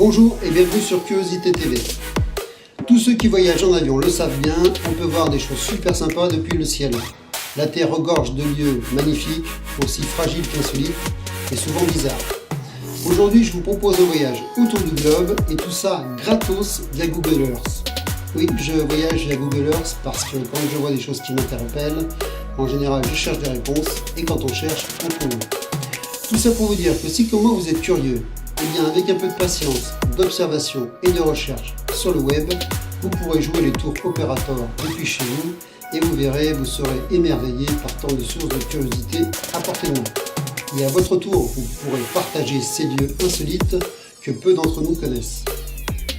Bonjour et bienvenue sur Curiosité TV. Tous ceux qui voyagent en avion le savent bien, on peut voir des choses super sympas depuis le ciel. La Terre regorge de lieux magnifiques, aussi fragiles qu'insolites et souvent bizarres. Aujourd'hui, je vous propose un voyage autour du globe et tout ça gratos via Google Earth. Oui, je voyage via Google Earth parce que quand je vois des choses qui m'interpellent, en général je cherche des réponses et quand on cherche, on trouve. Tout ça pour vous dire que si comme moi vous êtes curieux, eh bien avec un peu de patience, d'observation et de recherche sur le web, vous pourrez jouer les tours opérateurs depuis chez vous et vous verrez, vous serez émerveillé par tant de sources de curiosité à portée de main. Et à votre tour, vous pourrez partager ces lieux insolites que peu d'entre nous connaissent.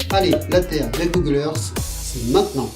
Allez, la Terre via Google Earth, c'est maintenant.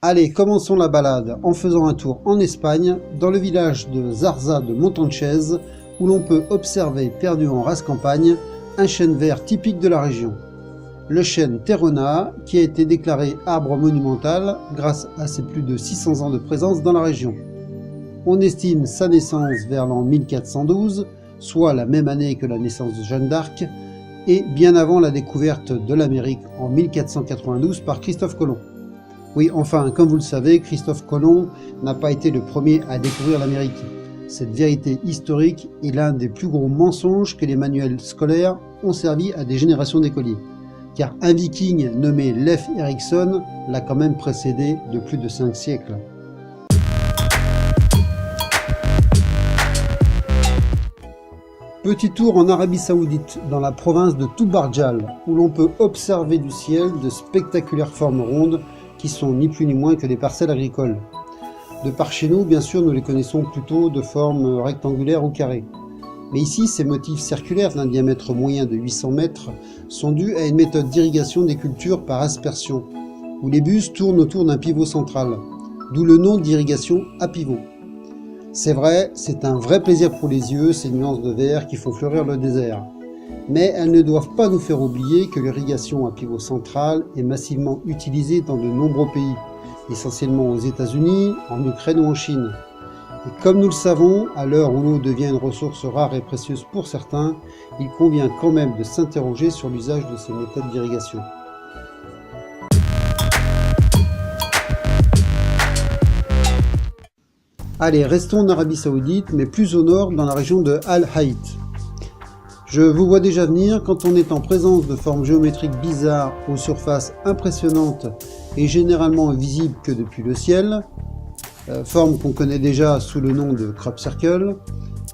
Allez, commençons la balade en faisant un tour en Espagne, dans le village de Zarza de Montanchez, où l'on peut observer, perdu en rase campagne, un chêne vert typique de la région. Le chêne Terrona, qui a été déclaré arbre monumental grâce à ses plus de 600 ans de présence dans la région. On estime sa naissance vers l'an 1412, soit la même année que la naissance de Jeanne d'Arc, et bien avant la découverte de l'Amérique en 1492 par Christophe Colomb. Oui, enfin, comme vous le savez, Christophe Colomb n'a pas été le premier à découvrir l'Amérique. Cette vérité historique est l'un des plus gros mensonges que les manuels scolaires ont servi à des générations d'écoliers. Car un viking nommé Leif Erikson l'a quand même précédé de plus de 5 siècles. Petit tour en Arabie Saoudite, dans la province de Toubarjal, où l'on peut observer du ciel de spectaculaires formes rondes qui sont ni plus ni moins que des parcelles agricoles. De par chez nous, bien sûr, nous les connaissons plutôt de forme rectangulaire ou carrée. Mais ici, ces motifs circulaires d'un diamètre moyen de 800 mètres sont dus à une méthode d'irrigation des cultures par aspersion, où les buses tournent autour d'un pivot central, d'où le nom d'irrigation à pivot. C'est vrai, c'est un vrai plaisir pour les yeux, ces nuances de vert qui font fleurir le désert. Mais elles ne doivent pas nous faire oublier que l'irrigation à pivot central est massivement utilisée dans de nombreux pays, essentiellement aux États-Unis, en Ukraine ou en Chine. Et comme nous le savons, à l'heure où l'eau devient une ressource rare et précieuse pour certains, il convient quand même de s'interroger sur l'usage de ces méthodes d'irrigation. Allez, restons en Arabie Saoudite, mais plus au nord, dans la région de Al-Haït. Je vous vois déjà venir, quand on est en présence de formes géométriques bizarres aux surfaces impressionnantes et généralement visibles que depuis le ciel, formes qu'on connaît déjà sous le nom de crop circle,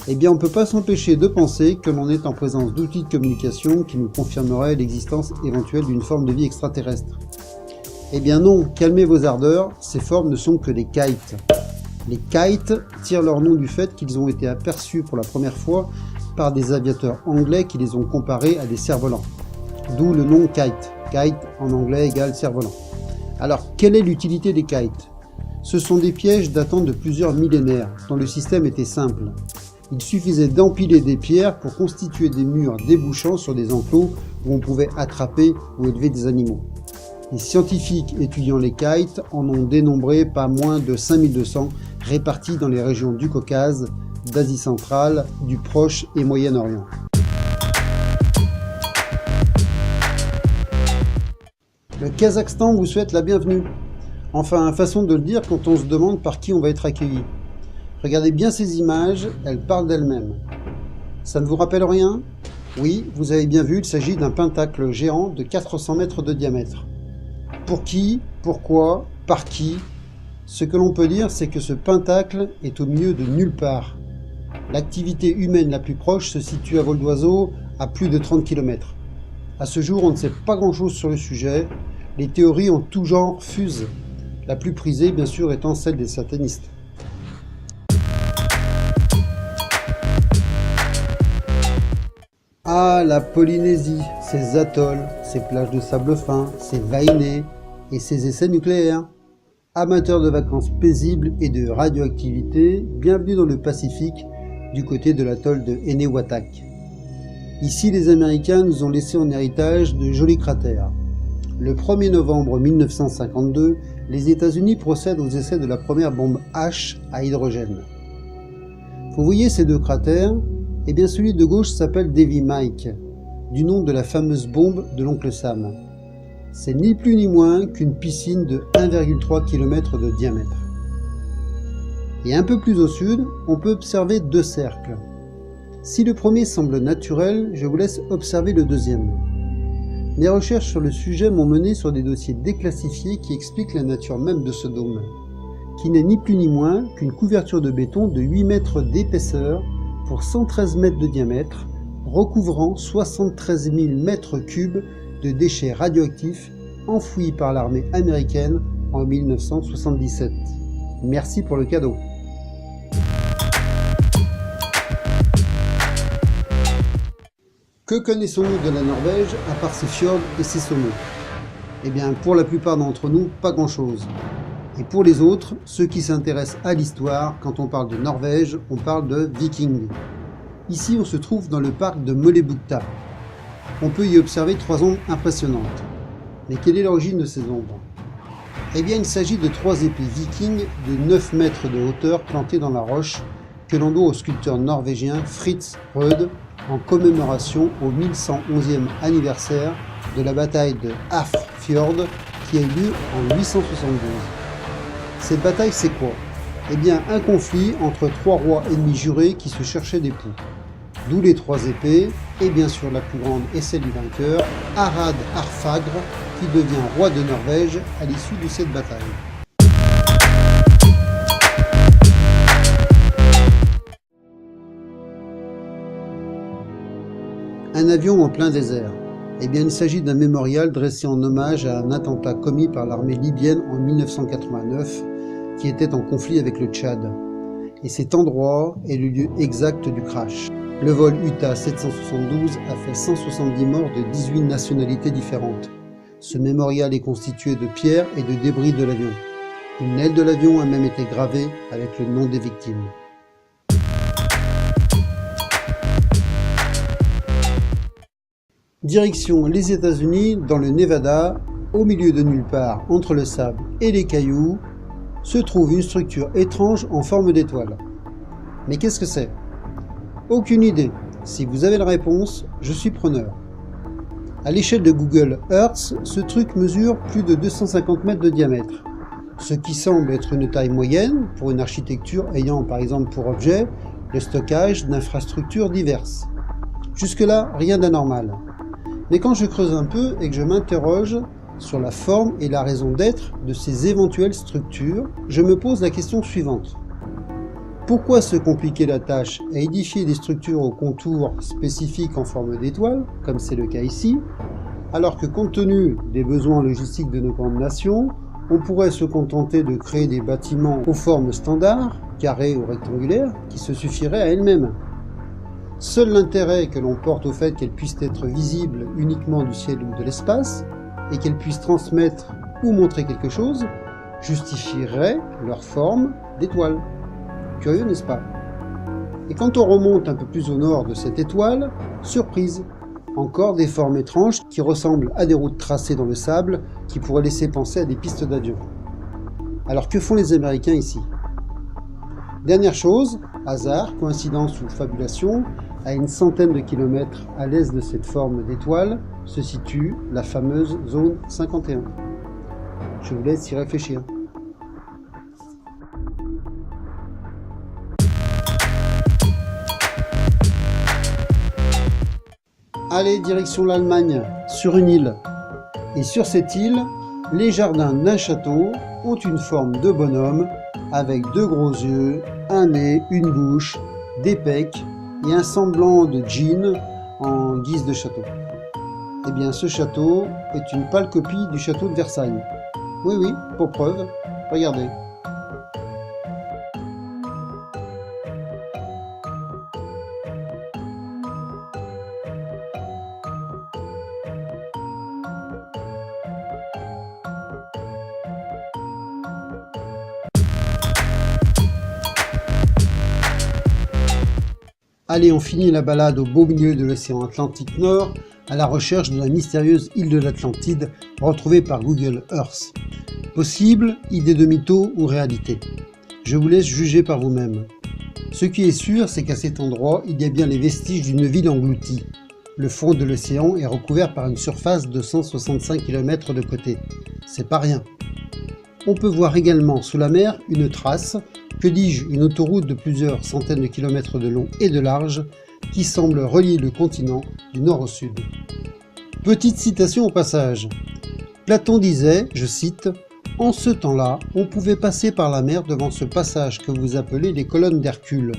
eh bien on ne peut pas s'empêcher de penser que l'on est en présence d'outils de communication qui nous confirmeraient l'existence éventuelle d'une forme de vie extraterrestre. Eh bien non, calmez vos ardeurs, ces formes ne sont que des kites. Les kites tirent leur nom du fait qu'ils ont été aperçus pour la première fois par des aviateurs anglais qui les ont comparés à des cerfs-volants. D'où le nom kite. Kite en anglais égale cerf-volant. Alors, quelle est l'utilité des kites? Ce sont des pièges datant de plusieurs millénaires, dont le système était simple. Il suffisait d'empiler des pierres pour constituer des murs débouchant sur des enclos où on pouvait attraper ou élever des animaux. Les scientifiques étudiant les kites en ont dénombré pas moins de 5200 répartis dans les régions du Caucase, d'Asie centrale, du Proche et Moyen-Orient. Le Kazakhstan vous souhaite la bienvenue. Enfin, façon de le dire quand on se demande par qui on va être accueilli. Regardez bien ces images, elles parlent d'elles-mêmes. Ça ne vous rappelle rien? Oui, vous avez bien vu, il s'agit d'un pentacle géant de 400 mètres de diamètre. Pour qui? Pourquoi? Par qui? Ce que l'on peut dire, c'est que ce pentacle est au milieu de nulle part. L'activité humaine la plus proche se situe à vol d'oiseau à plus de 30 km. À ce jour, on ne sait pas grand-chose sur le sujet. Les théories en tout genre fusent. La plus prisée, bien sûr, étant celle des satanistes. Ah, la Polynésie, ses atolls, ses plages de sable fin, ses vainés et ses essais nucléaires. Amateurs de vacances paisibles et de radioactivité, bienvenue dans le Pacifique, du côté de l'atoll de Enewetak. Ici, les Américains nous ont laissé en héritage de jolis cratères. Le 1er novembre 1952, les États-Unis procèdent aux essais de la première bombe H à hydrogène. Vous voyez ces deux cratères? Eh bien, celui de gauche s'appelle Davy Mike, du nom de la fameuse bombe de l'oncle Sam. C'est ni plus ni moins qu'une piscine de 1,3 km de diamètre. Et un peu plus au sud, on peut observer deux cercles. Si le premier semble naturel, je vous laisse observer le deuxième. Mes recherches sur le sujet m'ont mené sur des dossiers déclassifiés qui expliquent la nature même de ce dôme, qui n'est ni plus ni moins qu'une couverture de béton de 8 mètres d'épaisseur pour 113 mètres de diamètre, recouvrant 73 000 mètres cubes de déchets radioactifs enfouis par l'armée américaine en 1977. Merci pour le cadeau. Que connaissons-nous de la Norvège à part ses fjords et ses saumons? Eh bien, pour la plupart d'entre nous, pas grand-chose. Et pour les autres, ceux qui s'intéressent à l'histoire, quand on parle de Norvège, on parle de Vikings. Ici, on se trouve dans le parc de Mollebukta. On peut y observer 3 ombres impressionnantes. Mais quelle est l'origine de ces ombres? Eh bien, il s'agit de 3 épées vikings de 9 mètres de hauteur plantées dans la roche que l'on doit au sculpteur norvégien Fritz Røde en commémoration au 1111e anniversaire de la bataille de Hafrsfjord qui a eu lieu en 872. Cette bataille, c'est quoi? Eh bien, un conflit entre 3 rois ennemis jurés qui se cherchaient d'époux. D'où les 3 épées, et bien sûr la plus grande est celle du vainqueur, Harald Harfagr, qui devient roi de Norvège à l'issue de cette bataille. Un avion en plein désert. Eh bien, il s'agit d'un mémorial dressé en hommage à un attentat commis par l'armée libyenne en 1989, qui était en conflit avec le Tchad. Et cet endroit est le lieu exact du crash. Le vol UTA 772 a fait 170 morts de 18 nationalités différentes. Ce mémorial est constitué de pierres et de débris de l'avion. Une aile de l'avion a même été gravée avec le nom des victimes. Direction les États-Unis, dans le Nevada, au milieu de nulle part, entre le sable et les cailloux, se trouve une structure étrange en forme d'étoile. Mais qu'est-ce que c'est? Aucune idée. Si vous avez la réponse, je suis preneur. À l'échelle de Google Earth, ce truc mesure plus de 250 mètres de diamètre, ce qui semble être une taille moyenne pour une architecture ayant par exemple pour objet le stockage d'infrastructures diverses. Jusque-là, rien d'anormal. Mais quand je creuse un peu et que je m'interroge sur la forme et la raison d'être de ces éventuelles structures, je me pose la question suivante. Pourquoi se compliquer la tâche à édifier des structures aux contours spécifiques en forme d'étoile, comme c'est le cas ici, alors que compte tenu des besoins logistiques de nos grandes nations, on pourrait se contenter de créer des bâtiments aux formes standards, carrés ou rectangulaires, qui se suffiraient à elles-mêmes. Seul l'intérêt que l'on porte au fait qu'elles puissent être visibles uniquement du ciel ou de l'espace, et qu'elles puissent transmettre ou montrer quelque chose, justifierait leur forme d'étoile. Curieux, n'est-ce pas? Et quand on remonte un peu plus au nord de cette étoile, surprise, encore des formes étranges qui ressemblent à des routes tracées dans le sable qui pourraient laisser penser à des pistes d'avion. Alors que font les Américains ici? Dernière chose, hasard, coïncidence ou fabulation, à une centaine de kilomètres à l'est de cette forme d'étoile se situe la fameuse zone 51. Je vous laisse y réfléchir. Allez, direction l'Allemagne, sur une île. Et sur cette île, les jardins d'un château ont une forme de bonhomme avec deux gros yeux, un nez, une bouche, des pecs et un semblant de djinn en guise de château. Eh bien, ce château est une pâle copie du château de Versailles. Oui, oui, pour preuve, regardez. Allez, on finit la balade au beau milieu de l'océan Atlantique Nord à la recherche de la mystérieuse île de l'Atlantide retrouvée par Google Earth. Possible, idée de mytho ou réalité? Je vous laisse juger par vous-même. Ce qui est sûr, c'est qu'à cet endroit, il y a bien les vestiges d'une ville engloutie. Le fond de l'océan est recouvert par une surface de 165 km de côté. C'est pas rien. On peut voir également sous la mer une trace, que dis-je, une autoroute de plusieurs centaines de kilomètres de long et de large, qui semble relier le continent du nord au sud. Petite citation au passage. Platon disait, je cite, « En ce temps-là, on pouvait passer par la mer devant ce passage que vous appelez les colonnes d'Hercule. »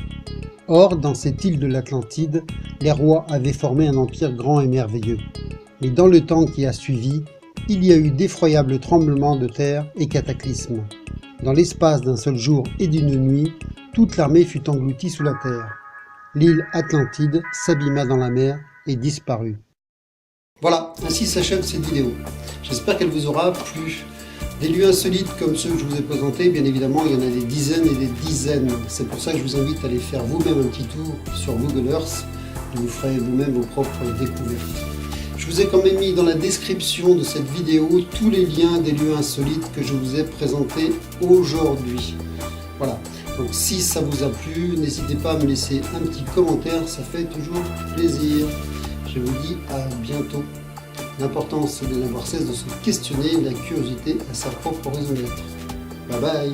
Or, dans cette île de l'Atlantide, les rois avaient formé un empire grand et merveilleux. Mais dans le temps qui a suivi, il y a eu d'effroyables tremblements de terre et cataclysmes. Dans l'espace d'un seul jour et d'une nuit, toute l'armée fut engloutie sous la terre. L'île Atlantide s'abîma dans la mer et disparut. Voilà, ainsi s'achève cette vidéo. J'espère qu'elle vous aura plu. Des lieux insolites comme ceux que je vous ai présentés, bien évidemment, il y en a des dizaines et des dizaines. C'est pour ça que je vous invite à aller faire vous-même un petit tour sur Google Earth et vous ferez vous-même vos propres découvertes. Je vous ai quand même mis dans la description de cette vidéo tous les liens des lieux insolites que je vous ai présentés aujourd'hui. Voilà, donc si ça vous a plu, n'hésitez pas à me laisser un petit commentaire, ça fait toujours plaisir. Je vous dis à bientôt. L'important c'est de n'avoir cesse de se questionner, la curiosité a sa propre raison d'être. Bye bye.